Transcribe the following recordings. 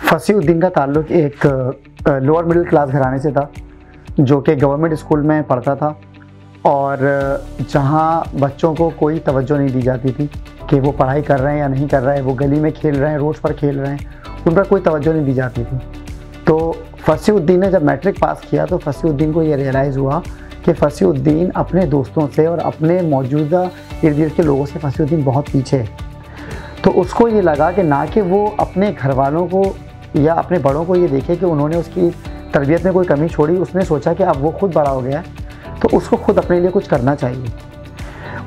फसीउद्दीन का ताल्लुक़ एक लोअर मिडिल क्लास घराने से था, जो कि गवर्नमेंट स्कूल में पढ़ता था और जहाँ बच्चों को कोई तवज्जो नहीं दी जाती थी कि वो पढ़ाई कर रहे हैं या नहीं कर रहे हैं, वो गली में खेल रहे हैं, रोड पर खेल रहे हैं, उन पर कोई तवज्जो नहीं दी जाती थी। तो फसीउद्दीन ने जब मैट्रिक पास किया तो फसीउद्दीन को ये रियलाइज़ हुआ कि फसीउद्दीन अपने दोस्तों से और अपने मौजूदा इर्द गिर्द के लोगों से फसीउद्दीन बहुत पीछे है। तो उसको ये लगा कि ना कि वो अपने घर वालों को या अपने बड़ों को ये देखे कि उन्होंने उसकी तरबियत में कोई कमी छोड़ी, उसने सोचा कि अब वो खुद बड़ा हो गया है तो उसको खुद अपने लिए कुछ करना चाहिए।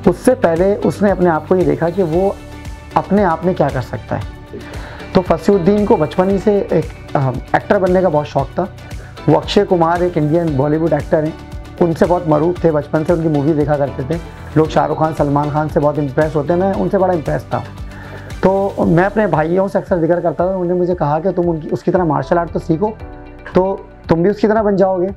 उससे पहले उसने अपने आप को ये देखा कि वो अपने आप में क्या कर सकता है। तो फसीउद्दीन को बचपन ही से एक एक्टर बनने का बहुत शौक़ था। वो अक्षय कुमार एक इंडियन बॉलीवुड एक्टर हैं, उनसे बहुत मरूफ थे, बचपन से उनकी मूवी देखा करते थे। लोग शाहरुख खान, सलमान खान से बहुत इम्प्रेस होते हैं, मैं उनसे बड़ा इम्प्रेस था। तो मैं अपने भाइयों से अक्सर जिक्र करता था, उन्होंने मुझे कहा कि तुम उसकी तरह मार्शल आर्ट तो सीखो तो तुम भी उसकी तरह बन जाओगे।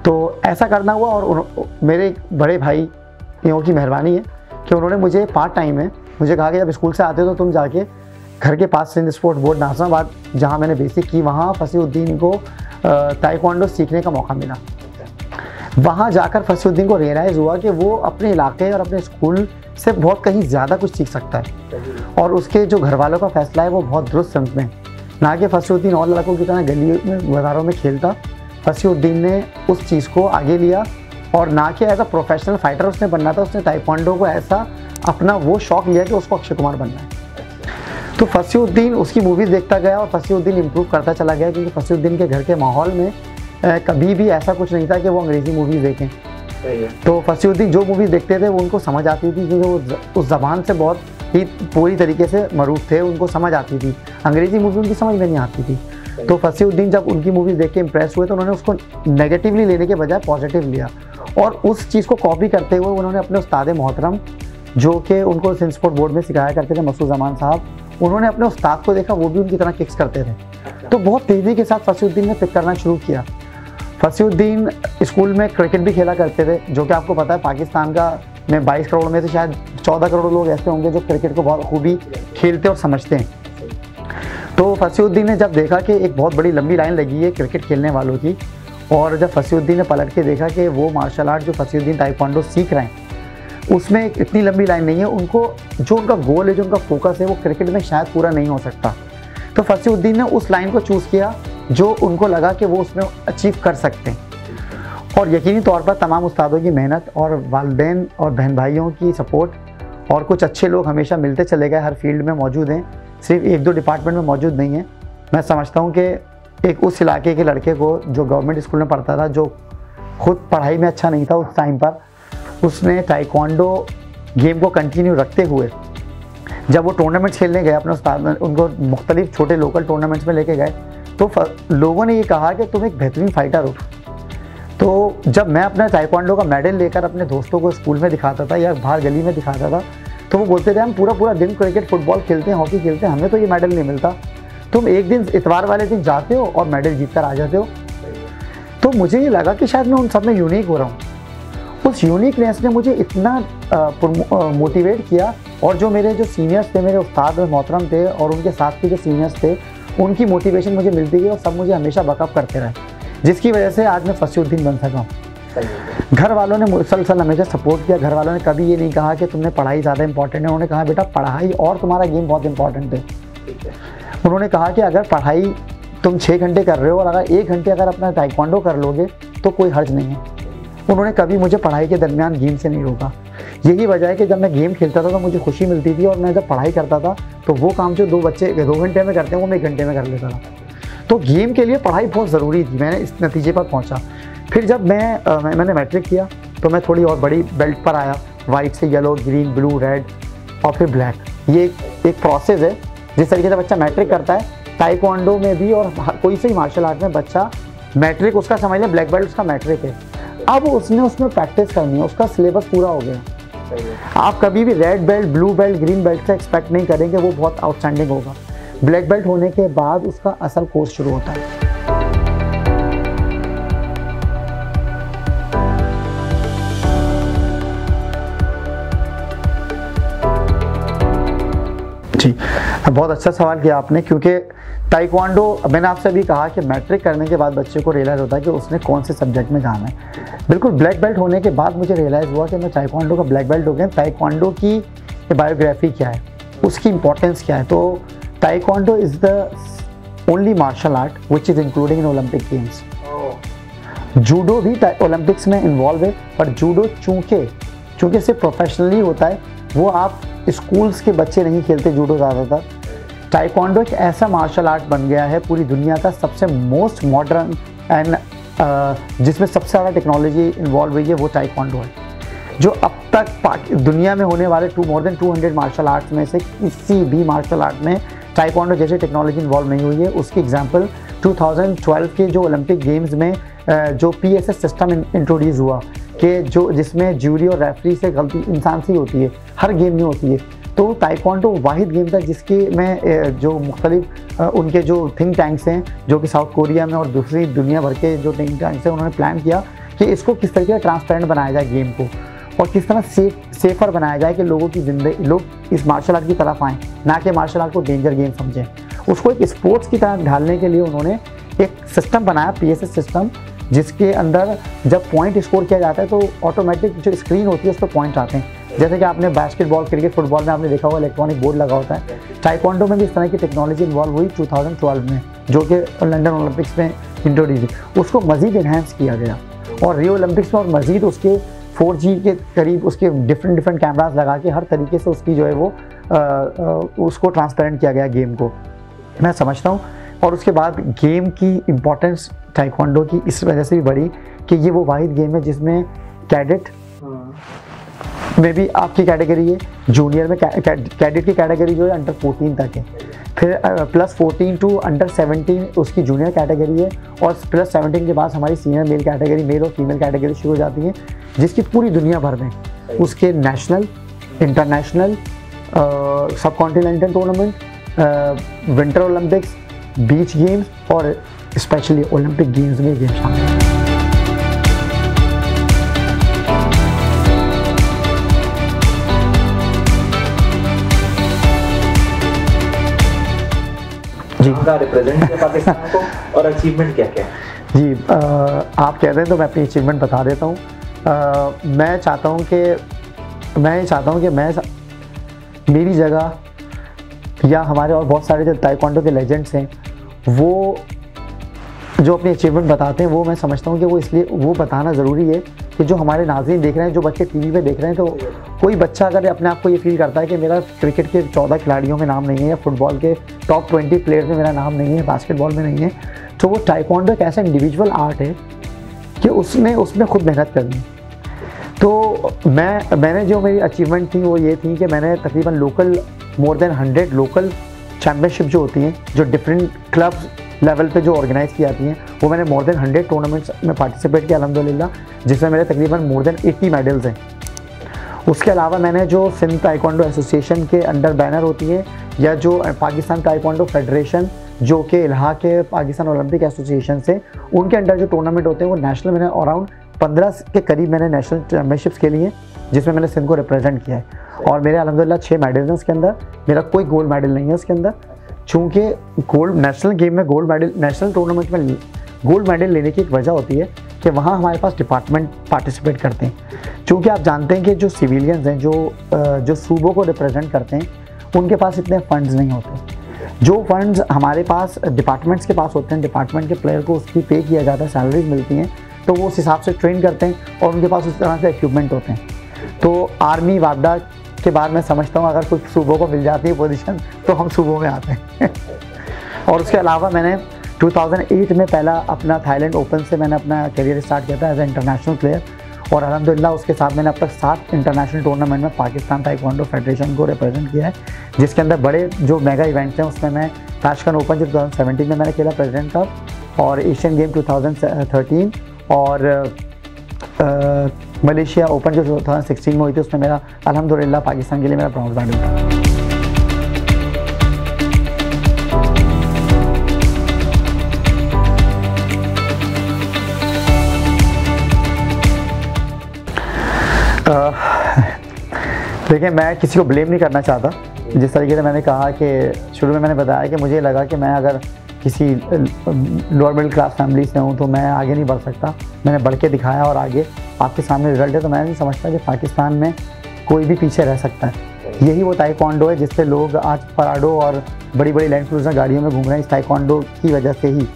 तो ऐसा करना हुआ और मेरे बड़े भाइयों की मेहरबानी है कि उन्होंने मुझे पार्ट टाइम में मुझे कहा कि जब स्कूल से आते हो तो तुम जाके घर के पास सिंध स्पोर्ट बोर्ड नाज़िमाबाद, जहाँ मैंने बेसिक की, वहाँ फसीउद्दीन को ताइक्वांडो सीखने का मौका मिला। वहाँ जाकर फसीउद्दीन को रियलाइज़ हुआ कि वो अपने इलाके और अपने स्कूल से बहुत कहीं ज़्यादा कुछ सीख सकता है और उसके जो घर वालों का फ़ैसला है वो बहुत दुरुस्त समझ में, ना कि फसीउद्दीन और लड़कों की तरह गली में बाज़ारों में खेलता। फसीउद्दीन ने उस चीज़ को आगे लिया और ना कि एज अ प्रोफेशनल फाइटर उसने बनना था, उसने ताइक्वांडो को ऐसा अपना वो शौक़ लिया कि उसको अक्षय कुमार बनना है। तो फसीउद्दीन उसकी मूवीज़ देखता गया और फसीउद्दीन इम्प्रूव करता चला गया, क्योंकि फसीउद्दीन के घर के माहौल में कभी भी ऐसा कुछ नहीं था कि वो अंग्रेज़ी मूवीज़ देखें। तो फसीउद्दीन जो मूवी देखते थे वो उनको समझ आती थी, क्योंकि वो उस ज़बान से बहुत ही पूरी तरीके से मरूफ थे, उनको समझ आती थी। अंग्रेज़ी मूवी उनकी समझ में नहीं आती थी। तो फसीउद्दीन जब उनकी मूवीज़ देख के इम्प्रेस हुए तो उन्होंने उसको नेगेटिवली लेने के बजाय पॉजिटिव लिया और उस चीज़ को कॉपी करते हुए उन्होंने अपने उस्ताद मोहतरम, जो कि उनको सिंध स्पोर्ट बोर्ड में सिखाया करते थे, मसूद जमान साहब, उन्होंने अपने उस्ताद को देखा, वो भी उनकी तरह किक्स करते थे। तो बहुत तेज़ी के साथ फसीउद्दीन ने पिक करना शुरू किया। फसीउद्दीन स्कूल में क्रिकेट भी खेला करते थे, जो कि आपको पता है पाकिस्तान का में 22 करोड़ में से शायद 14 करोड़ लोग ऐसे होंगे जो क्रिकेट को बहुत खूबी खेलते और समझते हैं। तो फसीउद्दीन ने जब देखा कि एक बहुत बड़ी लंबी लाइन लगी है क्रिकेट खेलने वालों की, और जब फसीउद्दीन ने पलट के देखा कि वो मार्शल आर्ट जो फसीउद्दीन ताइक्वांडो सीख रहे हैं उसमें इतनी लंबी लाइन नहीं है, उनको जो उनका गोल है, जो उनका फोकस है, वो क्रिकेट में शायद पूरा नहीं हो सकता। तो फसीउद्दीन ने उस लाइन को चूज़ किया जो उनको लगा कि वो उसमें अचीव कर सकते हैं। और यकीनी तौर पर तमाम उस्तादों की मेहनत और वालिदैन और बहन भाइयों की सपोर्ट और कुछ अच्छे लोग हमेशा मिलते चले गए, हर फील्ड में मौजूद हैं, सिर्फ एक दो डिपार्टमेंट में मौजूद नहीं है। मैं समझता हूँ कि एक उस इलाके के लड़के को जो गवर्नमेंट स्कूल में पढ़ता था, जो खुद पढ़ाई में अच्छा नहीं था उस टाइम पर, उसने ताइक्वांडो गेम को कंटिन्यू रखते हुए जब वो टूर्नामेंट्स खेलने गए, अपने उस्ताद उनको मुख्तलिफ छोटे लोकल टूर्नामेंट्स में लेके गए, तो लोगों ने ये कहा कि तुम एक बेहतरीन फाइटर हो। तो जब मैं अपना ताइक्वांडो का मेडल लेकर अपने दोस्तों को स्कूल में दिखाता था या बाहर गली में दिखाता था, तो वो बोलते थे हम पूरा दिन क्रिकेट, फुटबॉल खेलते हैं, हॉकी खेलते हैं, हमें तो ये मेडल नहीं मिलता। तुम एक दिन इतवार वाले दिन जाते हो और मेडल जीत कर आ जाते हो। तो मुझे ये लगा कि शायद मैं उन सब में यूनिक हो रहा हूँ। उस यूनिकनेस ने मुझे इतना मोटिवेट किया, और जो मेरे जो सीनियर्स थे, मेरे उस्ताद मोहतरम थे, और उनके साथ के जो सीनियर्स थे, उनकी मोटिवेशन मुझे मिलती गई और सब मुझे हमेशा बैकअप करते रहे, जिसकी वजह से आज मैं फसीउद्दीन बन सका हूँ। घर वालों ने मुसलसल हमेशा सपोर्ट किया। घर वालों ने कभी ये नहीं कहा कि तुमने पढ़ाई ज़्यादा इंपॉर्टेंट है, उन्होंने कहा बेटा पढ़ाई और तुम्हारा गेम बहुत इंपॉर्टेंट है। उन्होंने कहा कि अगर पढ़ाई तुम 6 घंटे कर रहे हो और अगर 1 घंटे अगर अपना ताइक्वांडो कर लोगे तो कोई हर्ज नहीं है। उन्होंने कभी मुझे पढ़ाई के दरमियान गेम से नहीं रोका। यही वजह है कि जब मैं गेम खेलता था तो मुझे खुशी मिलती थी, और मैं जब पढ़ाई करता था तो वो काम जो 2 बच्चे 2 घंटे में करते हैं वो मैं 1 घंटे में कर लेता था। तो गेम के लिए पढ़ाई बहुत ज़रूरी थी। मैंने इस नतीजे पर पहुंचा। फिर जब मैंने मैट्रिक किया तो मैं थोड़ी और बड़ी बेल्ट पर आया, वाइट से येलो, ग्रीन, ब्लू, रेड और फिर ब्लैक। ये एक प्रोसेस है जिस तरीके से बच्चा मैट्रिक करता है, ताइक्वांडो में भी और कोई से ही मार्शल आर्ट में बच्चा मैट्रिक उसका समझ लें, ब्लैक बेल्ट उसका मैट्रिक है। अब उसमें प्रैक्टिस करनी है, उसका सिलेबस पूरा हो गया। आप कभी भी red belt, blue belt, green belt से एक्सपेक्ट नहीं करेंगे वो बहुत आउटस्टैंडिंग होगा। ब्लैक बेल्ट होने के बाद उसका असल कोर्स शुरू होता है। जी, बहुत अच्छा सवाल किया आपने, क्योंकि ताइक्वांडो, मैंने आपसे अभी कहा कि मैट्रिक करने के बाद बच्चे को रियलाइज़ होता है कि उसने कौन से सब्जेक्ट में जाना है। बिल्कुल ब्लैक बेल्ट होने के बाद मुझे रियलाइज़ हुआ कि मैं ताइक्वांडो का ब्लैक बेल्ट हो गया। ताइक्वांडो की बायोग्राफी क्या है, उसकी इंपॉर्टेंस क्या है। तो taekwondo is the only martial art which is including in Olympic games. Judo भी ओलंपिक्स में इन्वॉल्व है, पर जूडो चूँकि सिर्फ प्रोफेशनली होता है, वो आप स्कूल्स के बच्चे नहीं खेलते जूडो ज़्यादातर। ताइक्वांडो एक ऐसा मार्शल आर्ट बन गया है पूरी दुनिया का सबसे मोस्ट मॉडर्न एंड जिसमें सबसे ज़्यादा टेक्नोलॉजी इन्वॉल्व हुई है, वो ताइक्वांडो है। जो अब तक दुनिया में होने वाले मोर देन 200 मार्शल आर्ट्स में से किसी भी मार्शल आर्ट में ताइक्वांडो जैसी टेक्नोलॉजी इन्वॉल्व नहीं हुई है। उसकी एग्जांपल 2012 के जो ओलंपिक गेम्स में जो PSS सिस्टम इंट्रोड्यूस हुआ, कि जिसमें ज्यूरी और रेफरी से गलती इंसान से ही होती है, हर गेम में होती है। तो ताइक्वांडो वाहिद गेम था जिसकी में जो मुख्तलिफ उनके जो थिंक टैंक्स हैं, जो कि साउथ कोरिया में और दूसरी दुनिया भर के जो थिंक टैंक्स हैं, उन्होंने प्लान किया कि इसको किस तरीके से ट्रांसपेरेंट बनाया जाए गेम को, और किस तरह सेफर बनाया जाए कि लोग इस मार्शल आर्ट की तरफ आएँ, ना कि मार्शल आर्ट को डेंजर गेम समझें। उसको एक स्पोर्ट्स की तरह ढालने के लिए उन्होंने एक सिस्टम बनाया, PSS सिस्टम, जिसके अंदर जब पॉइंट स्कोर किया जाता है तो ऑटोमेटिक जो स्क्रीन होती है उस पर पॉइंट आते हैं। जैसे कि आपने बास्केटबॉल, क्रिकेट, फुटबॉल में आपने देखा होगा इलेक्ट्रॉनिक बोर्ड लगा होता है। ताइक्वांडो में भी इस तरह की टेक्नोलॉजी इन्वॉल्व हुई 2012 में, जो कि लंदन ओलंपिक्स में इंट्रोड्यूस हुई। उसको मज़ीद इन्हेंस किया गया और रियो ओलंपिक्स में और मज़ीद उसके 4G के करीब उसके डिफरेंट कैमरास लगा के हर तरीके से उसकी जो है वो उसको ट्रांसपेरेंट किया गया गेम को, मैं समझता हूँ। और उसके बाद गेम की इम्पोर्टेंस ताइक्वांडो की इस वजह से भी बढ़ी कि ये वो वाहिद गेम है जिसमें कैडेट में भी आपकी कैटेगरी है, जूनियर में कैडेट की कैटेगरी जो है अंडर 14 तक है, फिर +14 टू अंडर 17 उसकी जूनियर कैटेगरी है, और +17 के बाद हमारी सीनियर मेल कैटेगरी, मेल और फीमेल कैटेगरी शुरू हो जाती है, जिसकी पूरी दुनिया भर में उसके नेशनल, इंटरनेशनल, सब continental tournament, winter Olympics, beach games और स्पेशली ओलंपिक गेम्स में गेम शामिल है। जी, रिप्रेजेंट किया पाकिस्तान को, और अचीवमेंट क्या क्या है? जी, आप कह रहे हैं तो मैं अपनी अचीवमेंट बता देता हूँ। मैं चाहता हूँ कि मेरी जगह या हमारे और बहुत सारे जो ताइक्वांडो के लेजेंड्स हैं, वो जो अपनी अचीवमेंट बताते हैं, वो मैं समझता हूँ कि वो इसलिए वो बताना ज़रूरी है कि जो हमारे नाज़रीन देख रहे हैं, जो बच्चे टीवी पे देख रहे हैं, तो कोई बच्चा अगर अपने आप को ये फील करता है कि मेरा क्रिकेट के 14 खिलाड़ियों में नाम नहीं है, या फुटबॉल के टॉप 20 प्लेयर्स में मेरा नाम नहीं है, बास्केटबॉल में नहीं है, तो वो ताइक्वांडो एक ऐसा इंडिविजुअल आर्ट है कि उसमें खुद मेहनत करनी। तो मैंने जो मेरी अचीवमेंट थी वो ये थी कि मैंने तकरीबन मोर देन 100 लोकल चैम्पियनशिप जो होती हैं, जो डिफरेंट क्लब्स लेवल पे जो ऑर्गेनाइज़ की जाती हैं, वो मैंने मोर देन 100 टूर्नामेंट्स में पार्टिसिपेट किया अल्हम्दुलिल्लाह, जिसमें मेरे तकरीबन मोर देन 80 मेडल्स हैं। उसके अलावा मैंने जो सिंध ताइक्वांडो एसोसिएशन के अंडर बैनर होती है, या जो पाकिस्तान ताइक्वांडो फेडरेशन, जो कि इलाहा के पाकिस्तान ओलंपिक एसोसिएशन से, उनके अंडर जो टूर्नामेंट होते हैं, वो नेशनल मैंने अराउंड 15 के करीब मैंने नेशनल चैम्पियनशिप्स खेली हैं, जिसमें मैंने सिंध को रिप्रेजेंट किया है। और मेरे अल्हम्दुलिल्लाह 6 मेडल्स हैं उसके अंदर। मेरा कोई गोल्ड मेडल नहीं है उसके अंदर, चूँकि नेशनल गेम में नेशनल टूर्नामेंट में गोल्ड मेडल लेने की एक वजह होती है कि वहाँ हमारे पास डिपार्टमेंट पार्टिसिपेट करते हैं। चूँकि आप जानते हैं कि जो सिविलियंस हैं, जो सूबों को रिप्रेजेंट करते हैं, उनके पास इतने फंड्स नहीं होते। जो फंड्स हमारे पास डिपार्टमेंट्स के पास होते हैं, डिपार्टमेंट के प्लेयर को उसकी पे किया जाता है, सैलरीज मिलती हैं, तो वो उस हिसाब से ट्रेन करते हैं और उनके पास उस तरह से इक्विपमेंट होते हैं। तो आर्मी वापडा के बाद मैं समझता हूँ अगर कुछ सूबों को मिल जाती है पोजीशन, तो हम सूबों में आते हैं। और उसके अलावा मैंने 2008 में पहला अपना थाईलैंड ओपन से मैंने अपना करियर स्टार्ट किया था एज ए इंटरनेशनल प्लेयर, और अल्हम्दुलिल्लाह उसके साथ मैंने अब तक 7 इंटरनेशनल टूर्नामेंट में पाकिस्तान ताइक्वांडो फेडरेशन को रिप्रेजेंट किया है, जिसके अंदर बड़े जो मेगा इवेंट्स हैं उसमें मैं ताशकंद ओपन जो 2017 में मैंने खेला प्रेसिडेंट कप, और एशियन गेम 2013, और मलेशिया ओपन जो 2016 में हुई थी, उसमें मेरा अल्हम्दुलिल्लाह पाकिस्तान के लिए मेरा ब्रॉन्ज मेडल था। देखिए, मैं किसी को ब्लेम नहीं करना चाहता, जिस तरीके से मैंने कहा कि शुरू में मैंने बताया कि मुझे लगा कि मैं अगर किसी लोअर मिडिल क्लास फैमिली से हूँ तो मैं आगे नहीं बढ़ सकता। मैंने बढ़ के दिखाया और आगे आपके सामने रिजल्ट है। तो मैं नहीं समझता कि पाकिस्तान में कोई भी पीछे रह सकता है। यही वो ताइक्वांडो है जिससे लोग आज पराडो और बड़ी बड़ी लैंड क्रूजर गाड़ियों में घूम रहे हैं, इस ताइक्वांडो की वजह से ही।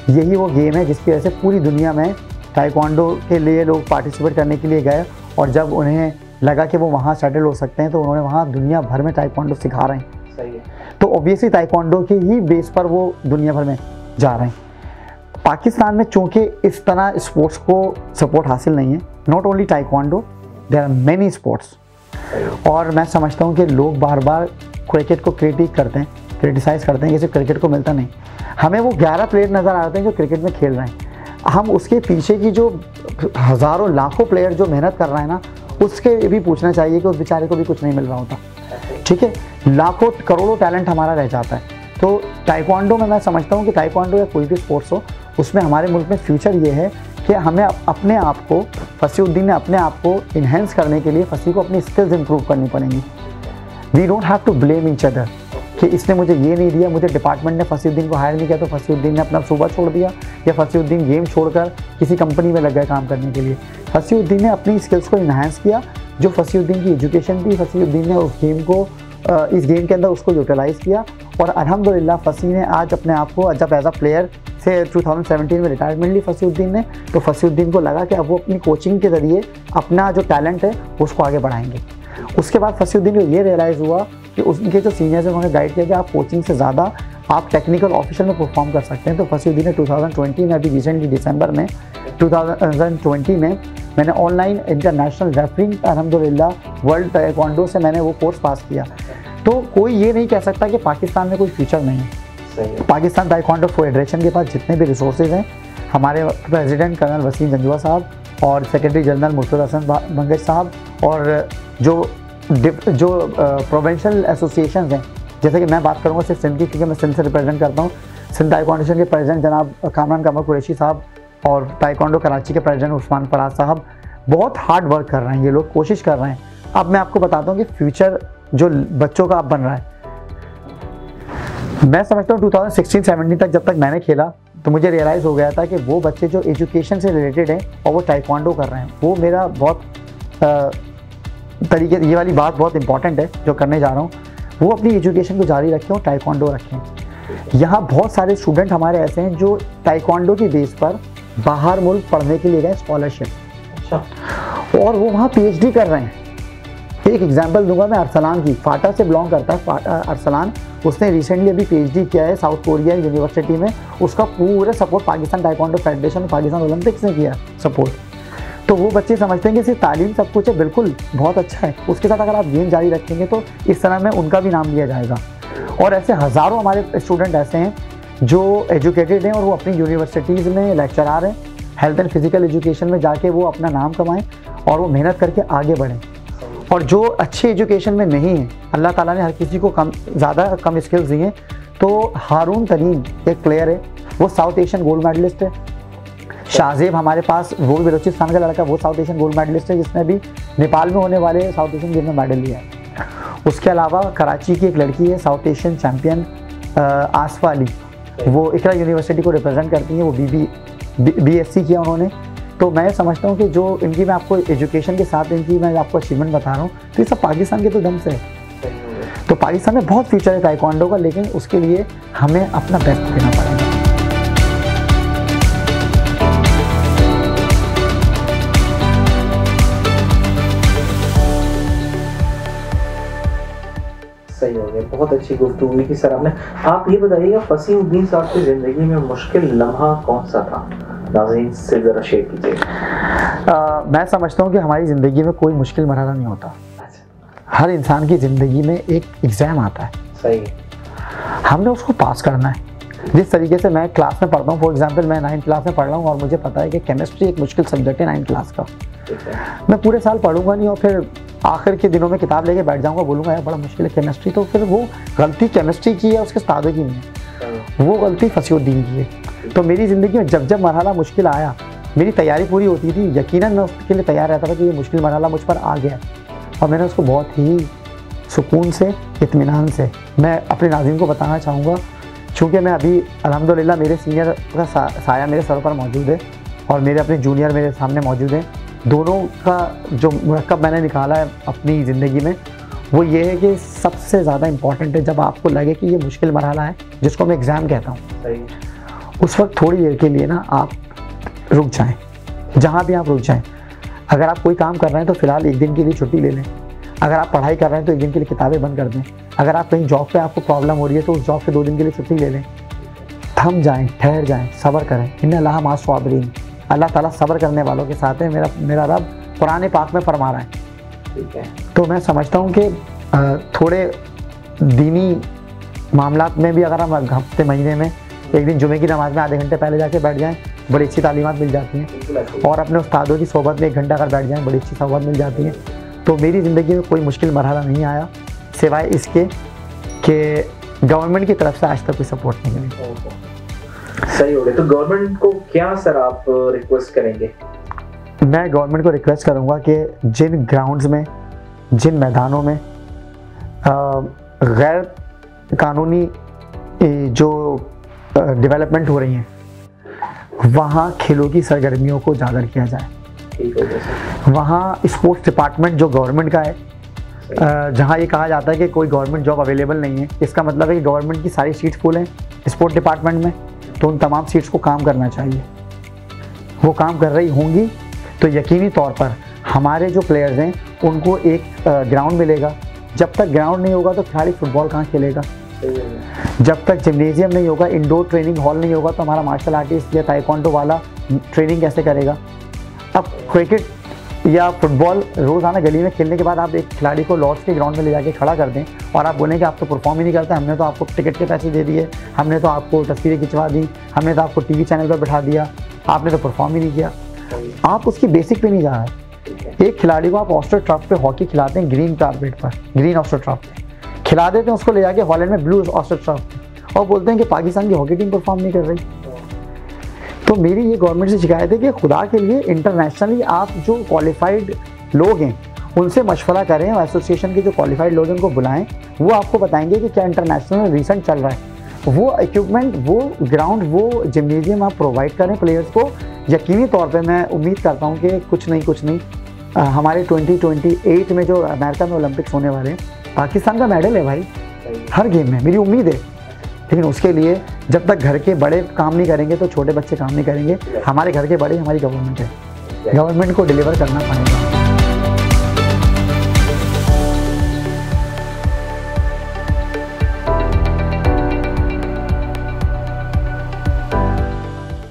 यही वो गेम है जिसकी वजह से पूरी दुनिया में ताइक्वांडो के लिए लोग पार्टिसिपेट करने के लिए गए, और जब उन्हें लगा कि वो वहाँ सेटल हो सकते हैं तो उन्होंने वहाँ दुनिया भर में ताइक्वांडो सिखा रहे हैं। सही है। तो ऑब्वियसली ताइक्वांडो के ही बेस पर वो दुनिया भर में जा रहे हैं। पाकिस्तान में चूँकि इस तरह स्पोर्ट्स को सपोर्ट हासिल नहीं है, not only taekwondo, there are many sports. और मैं समझता हूँ कि लोग बार बार क्रिकेट को क्रिटिसाइज़ करते हैं कि सिर्फ क्रिकेट को मिलता नहीं। हमें वो 11 प्लेयर नज़र आते हैं जो क्रिकेट में खेल रहे हैं, हम उसके पीछे की जो हज़ारों लाखों प्लेयर जो मेहनत कर रहे हैं ना, उसके भी पूछना चाहिए कि उस बेचारे को भी कुछ नहीं मिल रहा होता। ठीक है, लाखों करोड़ों टैलेंट हमारा रह जाता है। तो ताइक्वांडो में मैं समझता हूँ कि ताइक्वांडो या कोई भी स्पोर्ट्स हो, उसमें हमारे मुल्क में फ्यूचर ये है कि हमें अपने आप को, फसीउद्दीन ने अपने आप को इन्हेंस करने के लिए फसी को अपनी स्किल्स इंप्रूव करनी पड़ेंगी। We don't have to blame each other कि इसने मुझे ये नहीं दिया, मुझे डिपार्टमेंट ने फसीउद्दीन को हायर नहीं किया तो फसीउद्दीन ने अपना सूबा छोड़ दिया, या फसीउद्दीन गेम छोड़कर किसी कंपनी में लग गए काम करने के लिए। फसीउद्दीन ने अपनी स्किल्स को इन्हांस किया। जो फसीउद्दीन की एजुकेशन थी, फसीउद्दीन ने उस गेम को इस गेम के अंदर उसको यूटिलाइज़ किया, और अल्हम्दुलिल्लाह फसी ने आज अपने आप को जब एज अ प्लेयर से 2017 में रिटायरमेंट ली फसीउद्दीन ने, तो फसीउद्दीन को लगा कि अब वो अपनी कोचिंग के ज़रिए अपना जो टैलेंट है उसको आगे बढ़ाएंगे। उसके बाद फसीउद्दीन को ये रियलाइज़ हुआ कि उनके जो सीनियर्स हैं उन्होंने गाइड किया कि आप कोचिंग से ज़्यादा आप टेक्निकल ऑफिशियल में परफॉर्म कर सकते हैं। तो फसीउद्दीन ने 2020 में, अभी रिसेंटली दिसंबर में 2020 में, मैंने ऑनलाइन इंटरनेशनल रेफरिंग अल्हम्दुलिल्लाह वर्ल्ड ताइक्वांडो से मैंने वो कोर्स पास किया। तो कोई ये नहीं कह सकता कि पाकिस्तान में कोई फ्यूचर नहीं है। पाकिस्तान ताइक्वांडो फेडरेशन के पास जितने भी रिसोर्सेज हैं, हमारे प्रेसिडेंट कर्नल वसीम जंजुआ साहब और सेक्रेटरी जनरल मुर्तज़ा हसन मंगेश साहब, और जो प्रोविंशियल एसोसिएशन हैं, जैसे कि मैं बात करूँगा सिर्फ सिंध की क्योंकि मैं सिंध से रिप्रेजेंट करता हूँ, सिंध ताइक्वांडो के प्रेसिडेंट जनाब कामरान कमर कुरैशी साहब और ताइक्वांडो कराची के प्रेसिडेंट उस्मान फराज साहब बहुत हार्ड वर्क कर रहे हैं। ये लोग कोशिश कर रहे हैं। अब मैं आपको बताता हूँ कि फ्यूचर जो बच्चों का अब बन रहा है, मैं समझता हूँ 2016-17 तक जब तक मैंने खेला तो मुझे रियलाइज़ हो गया था कि वो बच्चे जो एजुकेशन से रिलेटेड हैं और वो ताइक्वांडो कर रहे हैं, वो मेरा बहुत तरीके, ये वाली बात बहुत इंपॉर्टेंट है जो करने जा रहा हूँ, वो अपनी एजुकेशन को जारी रखें और ताइक्वांडो रखें। यहाँ बहुत सारे स्टूडेंट हमारे ऐसे हैं जो ताइक्वांडो की बेस पर बाहर मुल्क पढ़ने के लिए गए स्कॉलरशिप, और वो वहाँ PhD कर रहे हैं। एक एग्जांपल दूंगा मैं अरसलान की, फाटा से बिलोंग करता है अरसलान। उसने रिसेंटली अभी PhD किया है साउथ कोरिया यूनिवर्सिटी में। उसका पूरा support Pakistan taekwondo federation, Pakistan Olympics ने किया सपोर्ट। तो वो बच्चे समझते हैं कि सिर्फ तालीम सब कुछ है, बिल्कुल बहुत अच्छा है, उसके साथ अगर आप गेम जारी रखेंगे तो इस तरह में उनका भी नाम लिया जाएगा। और ऐसे हज़ारों हमारे स्टूडेंट ऐसे हैं जो एजुकेटेड हैं और वो अपनी यूनिवर्सिटीज़ में लेक्चरार हैं, हेल्थ एंड फिजिकल एजुकेशन में जाके वो अपना नाम कमाएं और वो मेहनत करके आगे बढ़ें। और जो अच्छी एजुकेशन में नहीं है, अल्लाह ताला ने हर किसी को ज़्यादा कम स्किल्स दी हैं। तो हारून तरीन एक प्लेयर है, वो साउथ एशियन गोल्ड मेडलिस्ट है। शाहजेब हमारे पास, वो बलोचिस्तान का लड़का, वो साउथ एशियन गोल्ड मेडलिस्ट है जिसने भी नेपाल में होने वाले साउथ एशियन गेम में मेडल लिया है। उसके अलावा कराची की एक लड़की है साउथ एशियन चैम्पियन आसफा अली, वो इकरा यूनिवर्सिटी को रिप्रेजेंट करती हैं, वो BSc किया उन्होंने। तो मैं समझता हूँ कि जो इनकी, मैं आपको एजुकेशन के साथ इनकी मैं आपको अचीवमेंट बता रहा हूँ, तो ये सब पाकिस्तान के तो दम से है। तो पाकिस्तान में बहुत फ्यूचर है ताइक्वांडो का, लेकिन उसके लिए हमें अपना बेस्ट देना पड़ेगा। सही हो गया, बहुत अच्छी गुफ्तगू हुई कि सर आपने। आप ये बताइएगा फसीउद्दीन साहब की ज़िंदगी में मुश्किल लम्हा कौन सा था, नाज़रीन से ज़रा शेयर कीजिए। मैं समझता हूँ कि हमारी ज़िंदगी में कोई मुश्किल मरहला नहीं होता। हर इंसान की ज़िंदगी में एक एग्ज़ाम आता है, सही, हमने उसको पास करना है। जिस तरीके से मैं क्लास में पढ़ता हूँ, फॉर एग्जांपल मैं 9th क्लास में पढ़ रहा हूँ और मुझे पता है कि केमिस्ट्री एक मुश्किल सब्जेक्ट है 9th क्लास का। मैं पूरे साल पढ़ूंगा नहीं और फिर आखिर के दिनों में किताब लेके बैठ जाऊंगा, बोलूँगा यार बड़ा मुश्किल है केमिस्ट्री, तो फिर वो गलती केमिस्ट्री की है, उसके उस्तादों की नहीं है, वो गलती फसीउद्दीन की है। तो मेरी ज़िंदगी में जब जब मरहला मुश्किल आया, मेरी तैयारी पूरी होती थी, यकीनन मैं उसके लिए तैयार रहता था कि ये मुश्किल मरहला मुझ पर आ गया और मैंने उसको बहुत ही सुकून से, इत्मीनान से। मैं अपने नाज़रीन को बताना चाहूँगा, चूँकि मैं अभी अल्हम्दुलिल्लाह मेरे सीनियर का साया मेरे सर पर मौजूद है और मेरे अपने जूनियर मेरे सामने मौजूद हैं। दोनों का जो मुरक्कब मैंने निकाला है अपनी ज़िंदगी में, वो ये है कि सबसे ज़्यादा इम्पॉर्टेंट है जब आपको लगे कि ये मुश्किल मरहला है, जिसको मैं एग्ज़ाम कहता हूँ, उस वक्त थोड़ी देर के लिए ना आप रुक जाएं, जहाँ भी आप रुक जाएं। अगर आप कोई काम कर रहे हैं तो फ़िलहाल एक दिन के लिए छुट्टी ले लें। अगर आप पढ़ाई कर रहे हैं तो एक दिन के लिए किताबें बंद कर दें। अगर आप कहीं जॉब पे आपको प्रॉब्लम हो रही है तो उस जॉब पे 2 दिन के लिए छुट्टी ले लें। थम जाएं, ठहर जाएं, सब्र करें। इन्नल्लाह माअ साबिरीन, अल्लाह ताला सब्र करने वालों के साथ है। मेरा रब कुरान पाक में फरमा रहा है। ठीक है। तो मैं समझता हूँ कि थोड़े दीनी मामलात में भी अगर हम हफ्ते महीने में एक दिन जुमे की नमाज में आधे घंटे पहले जाके बैठ जाएं, बड़ी अच्छी तालीमात मिल जाती हैं। और अपने उस्तादों की सोहबत में 1 घंटा अगर बैठ जाएं, बड़ी अच्छी सोहबत मिल जाती है। तो मेरी ज़िंदगी में कोई मुश्किल मरहला नहीं आया, सिवाय इसके कि गवर्नमेंट की तरफ से आज तक कोई सपोर्ट नहीं मिली। सही हो गया। तो गवर्नमेंट को क्या सर आप रिक्वेस्ट करेंगे? मैं गवर्नमेंट को रिक्वेस्ट करूँगा कि जिन ग्राउंड्स में, जिन मैदानों में गैर कानूनी जो डेवलपमेंट हो रही हैं, वहाँ खेलों की सरगर्मियों को उजागर किया जाए। वहाँ स्पोर्ट्स डिपार्टमेंट जो गवर्नमेंट का है, जहाँ ये कहा जाता है कि कोई गवर्नमेंट जॉब अवेलेबल नहीं है, इसका मतलब है कि गवर्नमेंट की सारी सीट्स फुल हैं स्पोर्ट्स डिपार्टमेंट में, तो उन तमाम सीट्स को काम करना चाहिए। वो काम कर रही होंगी तो यकीनी तौर पर हमारे जो प्लेयर्स हैं उनको एक ग्राउंड मिलेगा। जब तक ग्राउंड नहीं होगा तो खिलाड़ी फुटबॉल कहाँ खेलेगा? जब तक जिम्नेजियम नहीं होगा, इंडोर ट्रेनिंग हॉल नहीं होगा, तो हमारा मार्शल आर्टिस्ट या ताइक्वांडो वाला ट्रेनिंग कैसे करेगा? अब क्रिकेट या फुटबॉल रोज़ाना गली में खेलने के बाद आप एक खिलाड़ी को लॉर्ड्स के ग्राउंड में ले जाके खड़ा कर दें और आप बोलें कि आप तो परफॉर्म ही नहीं करते, हमने तो आपको टिकट के पैसे दे दिए, हमने तो आपको तस्वीरें खिंचवा दी, हमने तो आपको टीवी चैनल पर बैठा दिया, आपने तो परफॉर्म ही नहीं किया। आप उसकी बेसिक पे नहीं जा रहे। एक खिलाड़ी को आप ऑस्ट्रो ट्रफ पे हॉकी खिलाते हैं, ग्रीन कारपेट पर, ग्रीन ऑस्ट्रो ट्रफ पे खिला देते हैं, उसको ले जाके हॉलैंड में ब्लू ऑस्ट्रो ट्रफ, और बोलते हैं कि पाकिस्तान की हॉकी टीम परफॉर्म नहीं कर रही। तो मेरी ये गवर्नमेंट से शिकायत है कि खुदा के लिए इंटरनेशनली आप जो क्वालिफाइड लोग हैं उनसे मशवरा करें, एसोसिएशन के जो क्वालिफाइड लोग हैं उनको बुलाएं, वो आपको बताएंगे कि क्या इंटरनेशनल रिसेंट चल रहा है। वो इक्विपमेंट, वो ग्राउंड, वो जिम्नेजियम आप प्रोवाइड करें प्लेयर्स को। यकीनी तौर पे मैं उम्मीद करता हूँ कि कुछ नहीं हमारे 2028 में जो अमेरिका में ओलंपिक्स होने वाले हैं, पाकिस्तान का मेडल है भाई हर गेम में, मेरी उम्मीद है। लेकिन उसके लिए जब तक घर के बड़े काम नहीं करेंगे तो छोटे बच्चे काम नहीं करेंगे। हमारे घर के बड़े हमारी गवर्नमेंट है, गवर्नमेंट को डिलीवर करना पड़ेगा।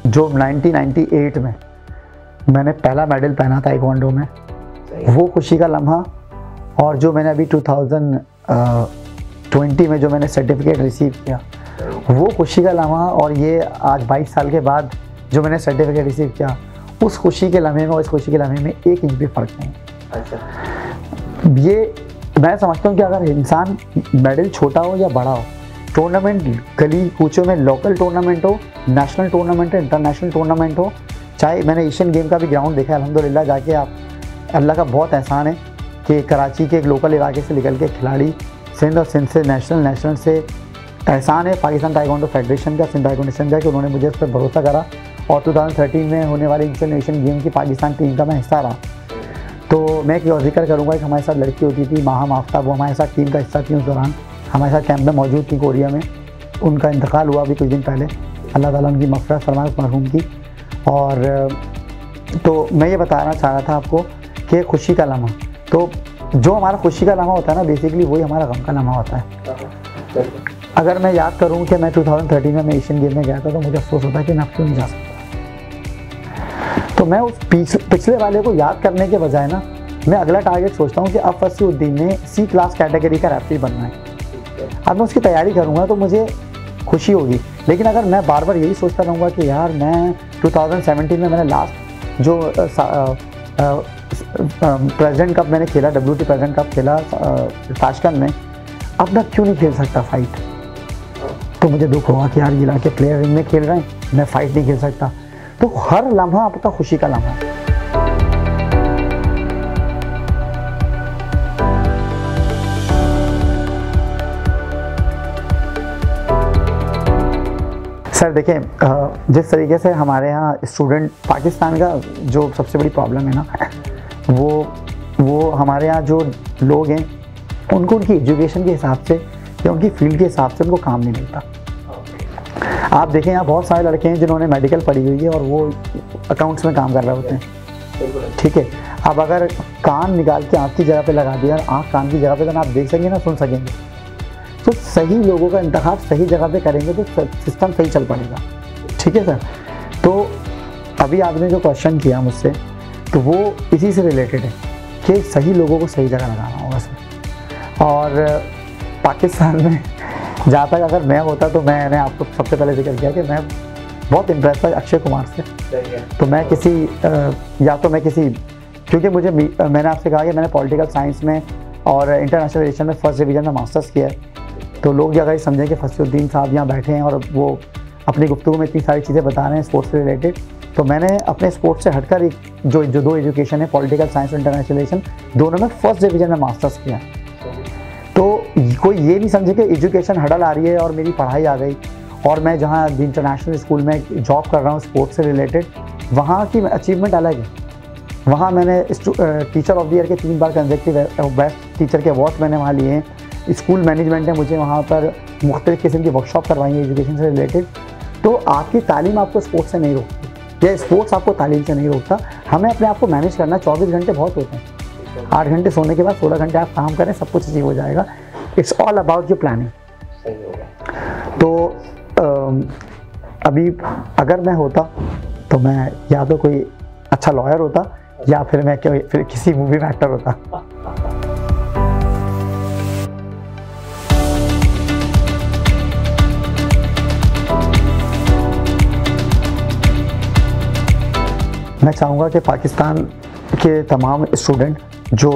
जो 1998 में मैंने पहला मेडल पहना था ताइक्वांडो में, वो खुशी का लम्हा, और जो मैंने अभी 2020 में जो मैंने सर्टिफिकेट रिसीव किया, वो खुशी का लम्हा, और ये आज 22 साल के बाद जो मैंने सर्टिफिकेट रिसीव किया, उस खुशी के लम्हे में और इस खुशी के लम्हे में 1 इंच भी फ़र्क नहीं। अच्छा। ये मैं समझता हूँ कि अगर इंसान मेडल छोटा हो या बड़ा हो, टूर्नामेंट गली कूचों में, लोकल टूर्नामेंट हो, नेशनल टूर्नामेंट हो, इंटरनेशनल टूर्नामेंट हो, चाहे मैंने एशियन गेम का भी ग्राउंड देखा है अल्हम्दुलिल्लाह जाके। आप अल्लाह का बहुत एहसान है कि कराची के एक लोकल इलाके से निकल के खिलाड़ी सिंध, और सिंध से नेशनल से एहसान है पाकिस्तान ताइक्वांडो फेडरेशन का, सिंध ताइक्वांडो का, कि उन्होंने मुझे उस पर भरोसा करा और 2013 में होने वाले एशियन गेम की पाकिस्तान टीम का मैं हिस्सा रहा। तो मैं एक और जिक्र करूँगा कि हमारे साथ लड़की होती थी माहा माफ्ताब, वो हमारे साथ टीम का हिस्सा थी। उस दौरान हमारे साथ कैंप में मौजूद थी कोरिया में। उनका इंतकाल हुआ अभी कुछ दिन पहले, अल्लाह ताला उनकी मग़फ़िरत फरमाए उस मरहूम की। और तो मैं ये बताना चाह रहा था आपको कि खुशी का लम्हा, तो जो हमारा खुशी का लम्हा होता है ना, बेसिकली वही हमारा गम का लम्हा होता है। अगर मैं याद करूं कि मैं 2013 में एशियन गेम में गया था, तो मुझे अफसोस होता है कि मैं अब क्यों नहीं जा सकता। तो मैं उस पिछले वाले को याद करने के बजाय ना, मैं अगला टारगेट सोचता हूँ कि अब फसीउद्दीन ने C क्लास कैटेगरी का रेफरी बनना है। अब मैं उसकी तैयारी करूँगा तो मुझे खुशी होगी। लेकिन अगर मैं बार बार यही सोचता रहूँगा कि यार मैं 2017 में मैंने लास्ट जो प्रेसिडेंट कप मैंने खेला, WT प्रेसिडेंट कप खेला ताशकंद में, अब मैं क्यों नहीं खेल सकता फाइट, तो मुझे दुख होगा कि यार इलाके प्लेयर इनमें खेल रहे हैं, मैं फाइट नहीं खेल सकता। तो हर लम्हा आपका खुशी का लम्हा है। सर देखें, जिस तरीके से हमारे यहाँ स्टूडेंट, पाकिस्तान का जो सबसे बड़ी प्रॉब्लम है ना, वो हमारे यहाँ जो लोग हैं उनको उनकी एजुकेशन के हिसाब से या उनकी फील्ड के हिसाब से उनको काम नहीं मिलता। आप देखें यहाँ बहुत सारे लड़के हैं जिन्होंने मेडिकल पढ़ी हुई है और वो अकाउंट्स में काम कर रहे होते हैं, ठीक है। अब अगर कान निकाल के आँख की जगह पे लगा दिया, आँख कान की जगह पे, तो आप देख सकेंगे ना, सुन सकेंगे। तो सही लोगों का इंतखाब सही जगह पे करेंगे तो सिस्टम सही चल पड़ेगा, ठीक है सर। तो अभी आपने जो क्वेश्चन किया मुझसे, तो वो इसी से रिलेटेड है कि सही लोगों को सही जगह लगाना होगा सर। और पाकिस्तान में जहाँ तक अगर मैं होता तो मैंने आपको सबसे पहले जिक्र किया कि मैं बहुत इम्प्रेस था अक्षय कुमार से। तो मैं क्योंकि मैंने आपसे कहा कि मैंने पॉलिटिकल साइंस में और इंटरनेशनल रिलेशन में फर्स्ट डिवीज़न में मास्टर्स किया है, तो लोग अगर समझें कि फसीउद्दीन साहब यहाँ बैठे हैं और वो अपनी गुफ्तगू में इतनी सारी चीज़ें बता रहे हैं स्पोर्ट्स से रिलेटेड, तो मैंने अपने स्पोर्ट्स से हटकर एक जो दो एजुकेशन है, पॉलिटिकल साइंस और इंटरनेशनल रिलेशन, दोनों में फर्स्ट डिवीज़न में मास्टर्स किया। तो कोई ये नहीं समझे कि एजुकेशन हडल आ रही है और मेरी पढ़ाई आ गई, और मैं जहाँ इंटरनेशनल स्कूल में जॉब कर रहा हूँ स्पोर्ट्स से रिलेटेड, वहाँ की अचीवमेंट अलग है। वहाँ मैंने टीचर ऑफ द ईयर के 3 बार कंसेक्टिव बेस्ट टीचर के अवार्ड मैंने वहाँ लिए हैं। स्कूल मैनेजमेंट ने मुझे वहाँ पर मुख्तलिफ़ किस्म की वर्कशॉप करवाई है एजुकेशन से रिलेटेड। तो आपकी तालीम आपको स्पोर्ट्स से नहीं रोकती, या स्पोर्ट्स आपको तालीम से नहीं रोकता। हमें अपने आप को मैनेज करना, 24 घंटे बहुत होते हैं, 8 घंटे सोने के बाद 16 घंटे आप काम करें, सब कुछ अचीव हो जाएगा। It's all about your planning. तो अभी अगर मैं होता तो मैं या तो कोई अच्छा लॉयर होता, या फिर मैं फिर किसी मूवी में एक्टर होता। मैं चाहूँगा कि पाकिस्तान के तमाम स्टूडेंट जो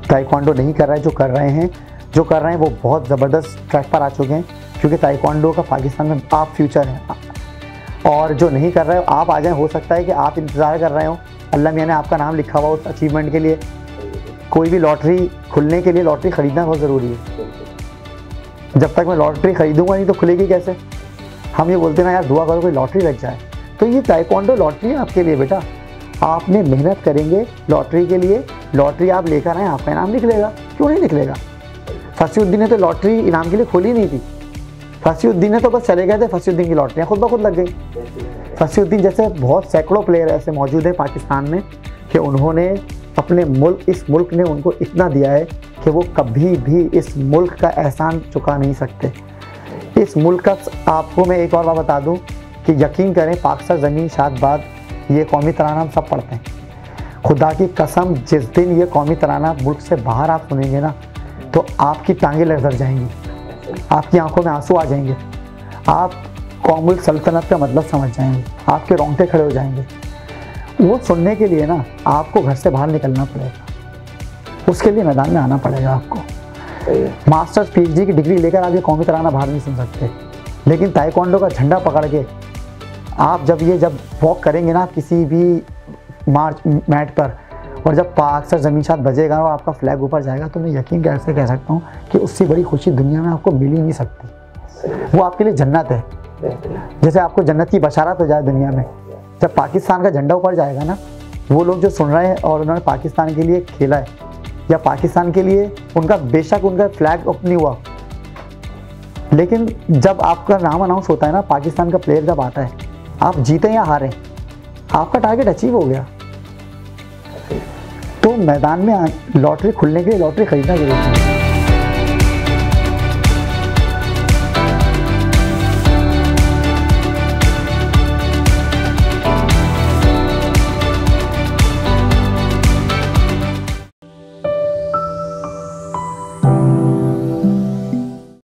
ताइक्वांडो नहीं कर रहे हैं, जो कर रहे हैं वो बहुत ज़बरदस्त ट्रैक पर आ चुके हैं, क्योंकि ताइक्वांडो का पाकिस्तान में आप फ्यूचर है। और जो नहीं कर रहे हो आप आ जाएं, हो सकता है कि आप इंतज़ार कर रहे हो, अल्लाह मियाँ ने आपका नाम लिखा हुआ उस अचीवमेंट के लिए। कोई भी लॉटरी खुलने के लिए लॉटरी ख़रीदना बहुत ज़रूरी है। जब तक मैं लॉटरी ख़रीदूँगा नहीं तो खुलेगी कैसे? हम ये बोलते ना यार दुआ करो कोई लॉटरी लग जाए। तो ये ताइक्वांडो लॉटरी है आपके लिए बेटा। आपने मेहनत करेंगे लॉटरी के लिए, लॉटरी आप लेकर आए, आपका इनाम निकलेगा। क्यों नहीं निकलेगा? फसीउद्दीन ने तो लॉटरी इनाम के लिए खोली नहीं थी। फसीउद्दीन ने तो बस चले गए थे, फसीउद्दीन की लॉटरियाँ खुद ब खुद लग गई। फसीउद्दीन जैसे बहुत सैकड़ों प्लेयर ऐसे मौजूद हैं पाकिस्तान में कि उन्होंने अपने इस मुल्क ने उनको इतना दिया है कि वो कभी भी इस मुल्क का एहसान चुका नहीं सकते। इस मुल्क का आपको मैं एक और बात बता दूं कि यकीन करें, पाक-सर ज़मीन शाद बाद ये कौमी तराना हम सब पढ़ते हैं। खुदा की कसम, जिस दिन ये कौमी तराना मुल्क से बाहर आप सुनेंगे ना, तो आपकी टांगें लरज़ जाएंगी, आपकी आंखों में आंसू आ जाएंगे, आप कौमुल सल्तनत का मतलब समझ जाएंगे, आपके रोंगटे खड़े हो जाएंगे। वो सुनने के लिए ना आपको घर से बाहर निकलना पड़ेगा, उसके लिए मैदान में आना पड़ेगा आपको। मास्टर्स PhD की डिग्री लेकर आप ये कौमी तराना बाहर नहीं सुन सकते, लेकिन ताइक्वांडो का झंडा पकड़ के आप जब वॉक करेंगे ना किसी भी मार्च मैट पर, और जब पाक-सर ज़मीन शाद बजेगा और आपका फ्लैग ऊपर जाएगा, तो मैं यकीन कैसे कह सकता हूँ कि उससे बड़ी खुशी दुनिया में आपको मिल ही नहीं सकती। वो आपके लिए जन्नत है। जैसे आपको जन्नत की बशारत हो जाए दुनिया में, जब पाकिस्तान का झंडा ऊपर जाएगा ना, वो लोग जो सुन रहे हैं और उन्होंने पाकिस्तान के लिए खेला है, या पाकिस्तान के लिए उनका बेशक उनका फ्लैग अप नहीं हुआ, लेकिन जब आपका नाम अनाउंस होता है ना, पाकिस्तान का प्लेयर जब आता है, आप जीतें या हारें, आपका टारगेट अचीव हो गया। तो मैदान में लॉटरी खुलने के लिए लॉटरी खरीदना जरूरी है।